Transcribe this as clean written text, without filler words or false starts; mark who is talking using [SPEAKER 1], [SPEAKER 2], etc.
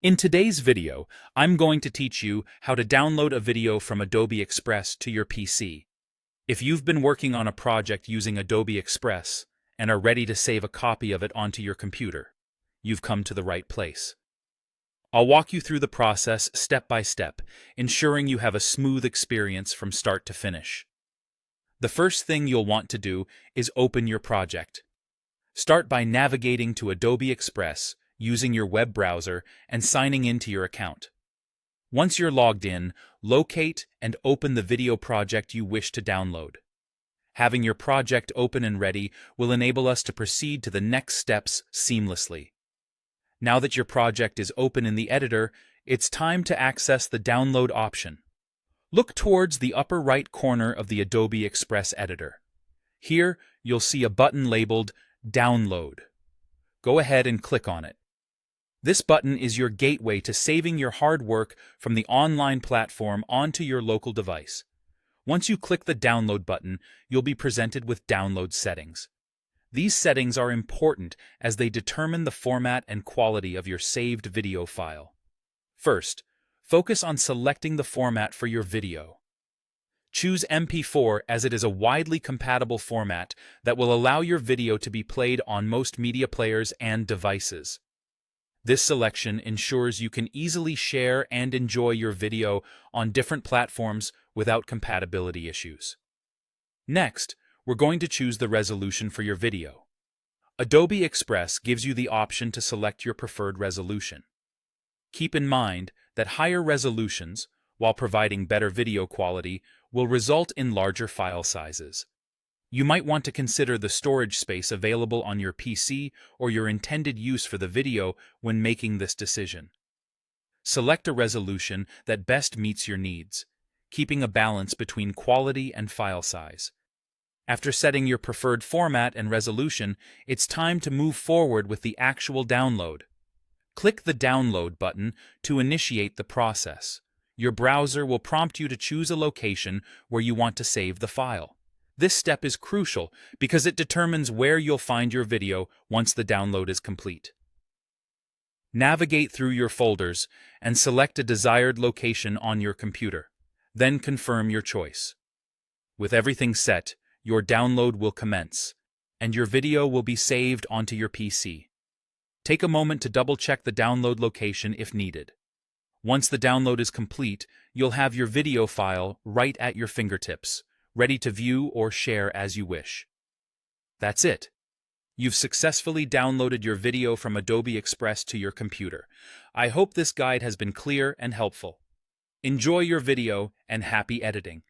[SPEAKER 1] In today's video, I'm going to teach you how to download a video from Adobe Express to your PC. If you've been working on a project using Adobe Express and are ready to save a copy of it onto your computer, you've come to the right place. I'll walk you through the process step by step, ensuring you have a smooth experience from start to finish. The first thing you'll want to do is open your project. Start by navigating to Adobe Express using your web browser and signing into your account. Once you're logged in, locate and open the video project you wish to download. Having your project open and ready will enable us to proceed to the next steps seamlessly. Now that your project is open in the editor, it's time to access the download option. Look towards the upper right corner of the Adobe Express editor. Here, you'll see a button labeled Download. Go ahead and click on it. This button is your gateway to saving your hard work from the online platform onto your local device. Once you click the Download button, you'll be presented with download settings. These settings are important as they determine the format and quality of your saved video file. First, focus on selecting the format for your video. Choose MP4 as it is a widely compatible format that will allow your video to be played on most media players and devices. This selection ensures you can easily share and enjoy your video on different platforms without compatibility issues. Next, we're going to choose the resolution for your video. Adobe Express gives you the option to select your preferred resolution. Keep in mind that higher resolutions, while providing better video quality, will result in larger file sizes. You might want to consider the storage space available on your PC or your intended use for the video when making this decision. Select a resolution that best meets your needs, keeping a balance between quality and file size. After setting your preferred format and resolution, it's time to move forward with the actual download. Click the Download button to initiate the process. Your browser will prompt you to choose a location where you want to save the file. This step is crucial because it determines where you'll find your video once the download is complete. Navigate through your folders and select a desired location on your computer. Then confirm your choice. With everything set, your download will commence, and your video will be saved onto your PC. Take a moment to double-check the download location if needed. Once the download is complete, you'll have your video file right at your fingertips, ready to view or share as you wish. That's it. You've successfully downloaded your video from Adobe Express to your computer. I hope this guide has been clear and helpful. Enjoy your video and happy editing.